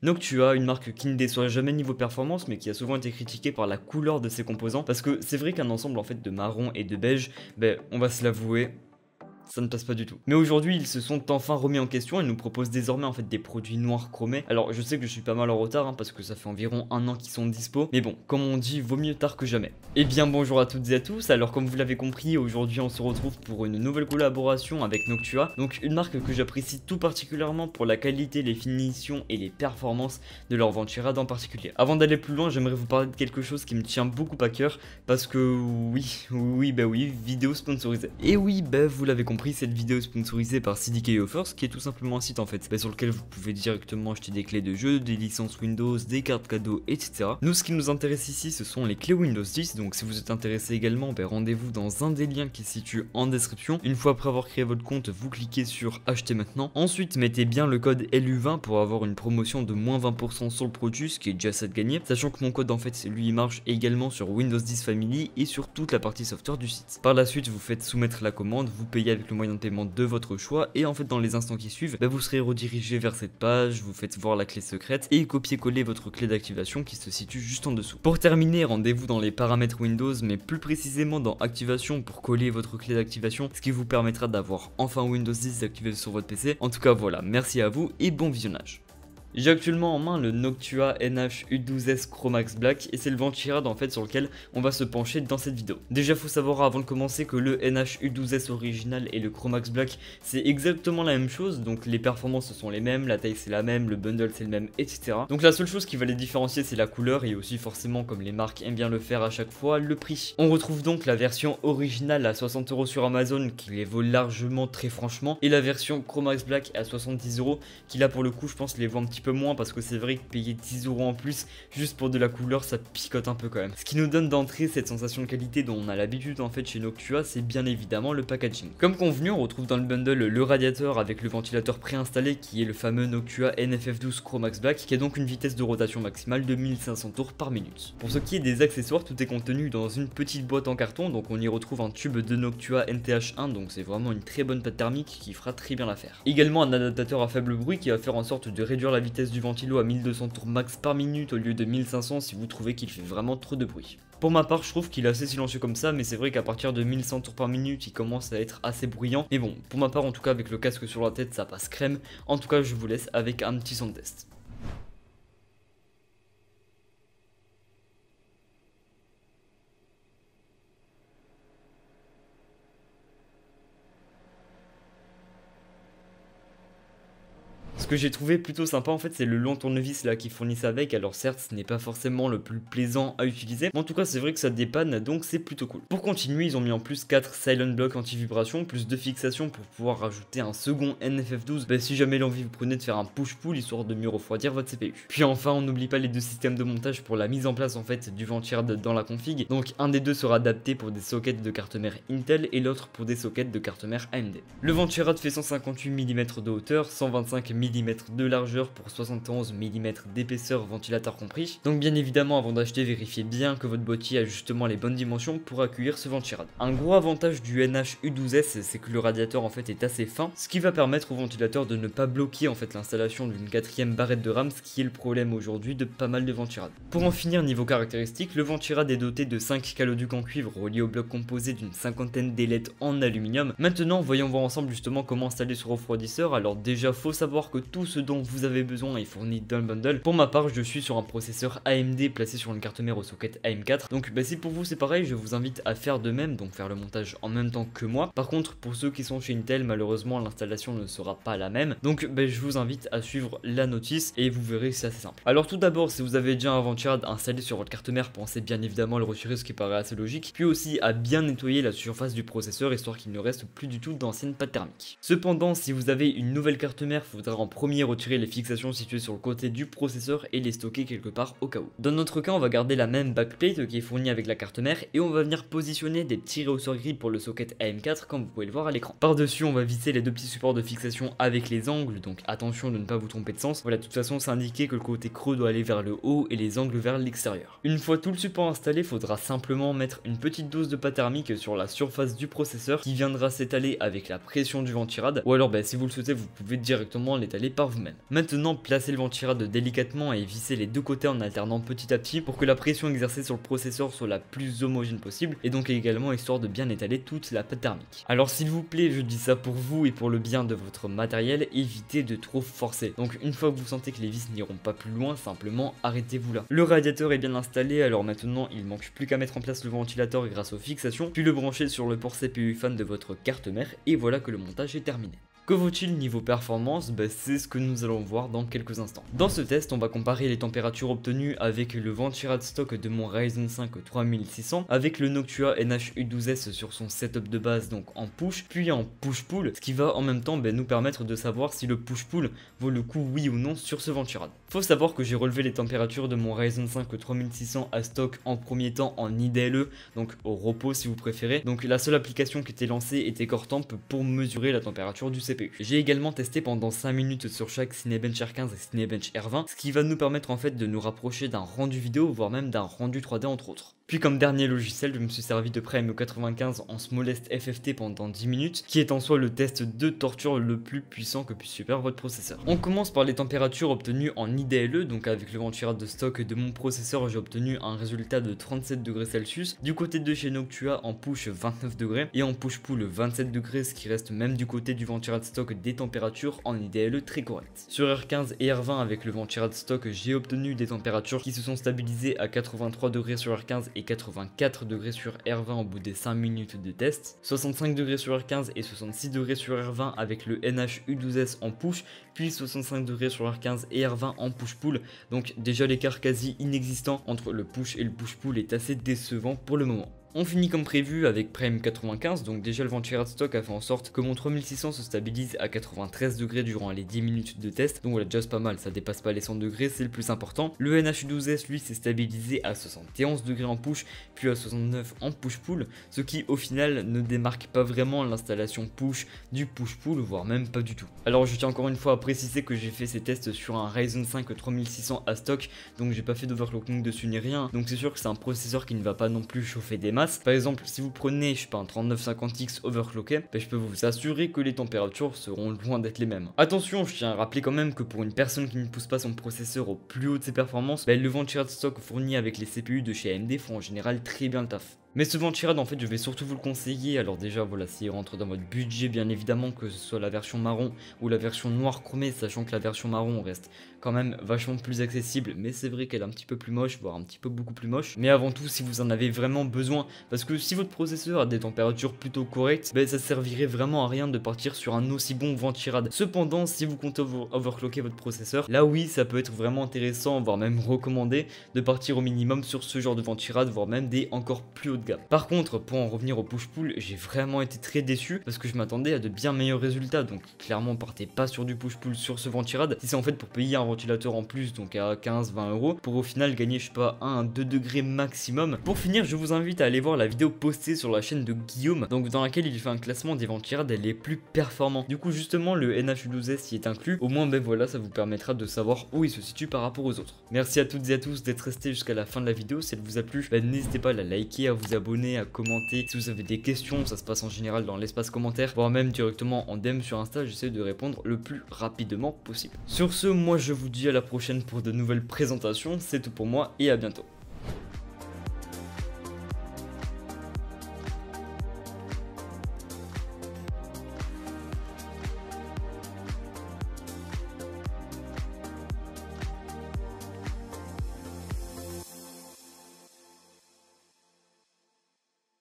Noctua, une marque qui ne déçoit jamais niveau performance mais qui a souvent été critiquée par la couleur de ses composants parce que c'est vrai qu'un ensemble en fait de marron et de beige, on va se l'avouer, ça ne passe pas du tout. Mais aujourd'hui, ils se sont enfin remis en question et nous proposent désormais en fait des produits noirs chromés. Alors je sais que je suis pas mal en retard parce que ça fait environ un an qu'ils sont dispo. Mais bon, comme on dit, vaut mieux tard que jamais. Eh bien bonjour à toutes et à tous. Alors comme vous l'avez compris, aujourd'hui on se retrouve pour une nouvelle collaboration avec Noctua. Donc une marque que j'apprécie tout particulièrement pour la qualité, les finitions et les performances de leur Venturade en particulier. Avant d'aller plus loin, j'aimerais vous parler de quelque chose qui me tient beaucoup à cœur. Parce que oui, vidéo sponsorisée. Et oui, vous l'avez compris, cette vidéo est sponsorisée par CDK Offers, qui est tout simplement un site en fait sur lequel vous pouvez directement acheter des clés de jeu, des licences Windows, des cartes cadeaux, etc. Nous, ce qui nous intéresse ici, ce sont les clés Windows 10. Donc si vous êtes intéressé également, rendez-vous dans un des liens qui se situe en description. Une fois après avoir créé votre compte, vous cliquez sur acheter maintenant. Ensuite, mettez bien le code LU20 pour avoir une promotion de moins 20% sur le produit, ce qui est déjà ça de gagner. Sachant que mon code en fait, lui, il marche également sur Windows 10 Family et sur toute la partie software du site. Par la suite, vous faites soumettre la commande, vous payez avec le moyen de paiement de votre choix et en fait dans les instants qui suivent, vous serez redirigé vers cette page, vous faites voir la clé secrète et copier-coller votre clé d'activation qui se situe juste en dessous. Pour terminer, rendez-vous dans les paramètres Windows, mais plus précisément dans activation pour coller votre clé d'activation, ce qui vous permettra d'avoir enfin Windows 10 activé sur votre PC. En tout cas voilà, merci à vous et bon visionnage. J'ai actuellement en main le Noctua NH-U12S Chromax Black et c'est le Venturade en fait sur lequel on va se pencher dans cette vidéo. Déjà faut savoir avant de commencer que le NH-U12S original et le Chromax Black c'est exactement la même chose, donc les performances sont les mêmes, la taille c'est la même, le bundle c'est le même, etc. Donc la seule chose qui va les différencier c'est la couleur et aussi forcément comme les marques aiment bien le faire à chaque fois, le prix. On retrouve donc la version originale à 60 € sur Amazon qui les vaut largement très franchement et la version Chromax Black à 70 € qui là pour le coup je pense les vaut un petit peu moins parce que c'est vrai que payer 10 € en plus juste pour de la couleur ça picote un peu quand même. Ce qui nous donne d'entrée cette sensation de qualité dont on a l'habitude en fait chez Noctua, c'est bien évidemment le packaging. Comme convenu, on retrouve dans le bundle le radiateur avec le ventilateur préinstallé qui est le fameux Noctua NFF12 Chromax Black qui a donc une vitesse de rotation maximale de 1500 tours par minute. Pour ce qui est des accessoires, tout est contenu dans une petite boîte en carton, donc on y retrouve un tube de Noctua NTH1, donc c'est vraiment une très bonne pâte thermique qui fera très bien l'affaire. Également un adaptateur à faible bruit qui va faire en sorte de réduire la vitesse du ventilo à 1200 tours max par minute au lieu de 1500 si vous trouvez qu'il fait vraiment trop de bruit. Pour ma part, je trouve qu'il est assez silencieux comme ça, mais c'est vrai qu'à partir de 1100 tours par minute, il commence à être assez bruyant. Mais bon, pour ma part, en tout cas, avec le casque sur la tête, ça passe crème. En tout cas, je vous laisse avec un petit son test. Ce que j'ai trouvé plutôt sympa en fait c'est le long tournevis là qu'ils fournissent avec. Alors certes ce n'est pas forcément le plus plaisant à utiliser, mais en tout cas c'est vrai que ça dépanne donc c'est plutôt cool. Pour continuer ils ont mis en plus 4 silent block anti-vibration plus 2 fixations pour pouvoir rajouter un second NFF12 si jamais l'envie vous prenez de faire un push-pull histoire de mieux refroidir votre CPU. Puis enfin on n'oublie pas les deux systèmes de montage pour la mise en place en fait du Venturade dans la config. Donc un des deux sera adapté pour des sockets de carte mère Intel et l'autre pour des sockets de carte mère AMD. Le Venturade fait 158 mm de hauteur, 125 mm de largeur pour 71 mm d'épaisseur ventilateur compris. Donc bien évidemment avant d'acheter vérifiez bien que votre boîtier a justement les bonnes dimensions pour accueillir ce Venturade. Un gros avantage du NH-U12S c'est que le radiateur en fait est assez fin, ce qui va permettre au ventilateur de ne pas bloquer en fait l'installation d'une 4ème barrette de RAM, ce qui est le problème aujourd'hui de pas mal de Venturades. Pour en finir niveau caractéristiques, le Venturade est doté de 5 caloducs en cuivre reliés au bloc composé d'une cinquantaine d'ailettes en aluminium. Maintenant voyons voir ensemble justement comment installer ce refroidisseur. Alors déjà faut savoir que tout ce dont vous avez besoin est fourni dans le bundle. Pour ma part je suis sur un processeur AMD placé sur une carte mère au socket AM4, donc si pour vous c'est pareil je vous invite à faire de même, donc faire le montage en même temps que moi. Par contre pour ceux qui sont chez Intel malheureusement l'installation ne sera pas la même, donc je vous invite à suivre la notice et vous verrez c'est assez simple. Alors tout d'abord si vous avez déjà un Venturade installé sur votre carte mère, pensez bien évidemment à le retirer, ce qui paraît assez logique, puis aussi à bien nettoyer la surface du processeur histoire qu'il ne reste plus du tout d'ancienne pâte thermique. Cependant si vous avez une nouvelle carte mère, il faudra en premier retirer les fixations situées sur le côté du processeur et les stocker quelque part au cas où. Dans notre cas on va garder la même backplate qui est fournie avec la carte mère et on va venir positionner des petits rehausseurs gris pour le socket AM4 comme vous pouvez le voir à l'écran. Par dessus on va visser les deux petits supports de fixation avec les angles, donc attention de ne pas vous tromper de sens. Voilà, de toute façon c'est indiqué que le côté creux doit aller vers le haut et les angles vers l'extérieur. Une fois tout le support installé, il faudra simplement mettre une petite dose de pâte thermique sur la surface du processeur qui viendra s'étaler avec la pression du Venturade, ou alors si vous le souhaitez vous pouvez directement l'étaler installer par vous-même. Maintenant, placez le ventirad délicatement et vissez les deux côtés en alternant petit à petit pour que la pression exercée sur le processeur soit la plus homogène possible et donc également histoire de bien étaler toute la pâte thermique. Alors s'il vous plaît, je dis ça pour vous et pour le bien de votre matériel, évitez de trop forcer. Donc une fois que vous sentez que les vis n'iront pas plus loin, simplement arrêtez-vous là. Le radiateur est bien installé, alors maintenant il manque plus qu'à mettre en place le ventilateur grâce aux fixations, puis le brancher sur le port CPU fan de votre carte mère et voilà que le montage est terminé. Que vaut-il niveau performance? C'est ce que nous allons voir dans quelques instants. Dans ce test, on va comparer les températures obtenues avec le ventirad stock de mon Ryzen 5 3600 avec le Noctua NH-U12S sur son setup de base, donc en push, puis en push-pull, ce qui va en même temps nous permettre de savoir si le push-pull vaut le coup oui ou non sur ce ventirad. Faut savoir que j'ai relevé les températures de mon Ryzen 5 3600 à stock en premier temps en IDLE, donc au repos si vous préférez. Donc la seule application qui était lancée était Cortemp pour mesurer la température du CPU. J'ai également testé pendant 5 minutes sur chaque Cinebench R15 et Cinebench R20, ce qui va nous permettre en fait de nous rapprocher d'un rendu vidéo, voire même d'un rendu 3D entre autres. Puis comme dernier logiciel, je me suis servi de Prime 95 en Smallest FFT pendant 10 minutes, qui est en soi le test de torture le plus puissant que puisse faire votre processeur. On commence par les températures obtenues en IDLE, donc avec le ventirad de stock de mon processeur, j'ai obtenu un résultat de 37 degrés Celsius. Du côté de chez Noctua, en push 29 degrés et en push-pull 27 degrés, ce qui reste même du côté du ventirad stock des températures en IDLE très correctes. Sur R15 et R20 avec le ventirad stock, j'ai obtenu des températures qui se sont stabilisées à 83 degrés sur R15 et 84 degrés sur R20 au bout des 5 minutes de test, 65 degrés sur R15 et 66 degrés sur R20 avec le NH-U12S en push, puis 65 degrés sur R15 et R20 en push-pull, donc déjà l'écart quasi inexistant entre le push et le push-pull est assez décevant pour le moment. On finit comme prévu avec Prime 95, donc déjà le ventirad stock a fait en sorte que mon 3600 se stabilise à 93 degrés durant les 10 minutes de test, donc voilà déjà c'est pas mal, ça dépasse pas les 100 degrés, c'est le plus important. Le NH12S lui s'est stabilisé à 71 degrés en push, puis à 69 en push-pull, ce qui au final ne démarque pas vraiment l'installation push du push-pull, voire même pas du tout. Alors je tiens encore une fois à préciser que j'ai fait ces tests sur un Ryzen 5 3600 à stock, donc j'ai pas fait d'overclocking dessus ni rien, donc c'est sûr que c'est un processeur qui ne va pas non plus chauffer des masses. Par exemple, si vous prenez, je sais pas, un 3950X overclocké, je peux vous assurer que les températures seront loin d'être les mêmes. Attention, je tiens à rappeler quand même que pour une personne qui ne pousse pas son processeur au plus haut de ses performances, le ventirad stock fourni avec les CPU de chez AMD font en général très bien le taf. Mais ce ventirad en fait je vais surtout vous le conseiller, alors déjà voilà s'il rentre dans votre budget bien évidemment, que ce soit la version marron ou la version noire chromée, sachant que la version marron reste quand même vachement plus accessible, mais c'est vrai qu'elle est un petit peu plus moche, voire un petit peu beaucoup plus moche. Mais avant tout si vous en avez vraiment besoin, parce que si votre processeur a des températures plutôt correctes, ça servirait vraiment à rien de partir sur un aussi bon ventirad. Cependant si vous comptez overclocker votre processeur, là oui ça peut être vraiment intéressant, voire même recommandé de partir au minimum sur ce genre de ventirad, voire même des encore plus haut de gamme. Par contre pour en revenir au push-pull, j'ai vraiment été très déçu parce que je m'attendais à de bien meilleurs résultats, donc clairement partez pas sur du push-pull sur ce ventirad si c'est en fait pour payer un ventilateur en plus, donc à 15-20 euros, pour au final gagner je sais pas 1-2 degrés maximum. Pour finir je vous invite à aller voir la vidéo postée sur la chaîne de Guillaume, donc dans laquelle il fait un classement des ventirad les plus performants. Du coup justement le NH12S y est inclus, au moins voilà ça vous permettra de savoir où il se situe par rapport aux autres. Merci à toutes et à tous d'être restés jusqu'à la fin de la vidéo. Si elle vous a plu, n'hésitez pas à la liker, à vous abonner, à commenter. Si vous avez des questions, ça se passe en général dans l'espace commentaire, voire même directement en DM sur Insta, j'essaie de répondre le plus rapidement possible. Sur ce, moi je vous dis à la prochaine pour de nouvelles présentations, c'est tout pour moi et à bientôt.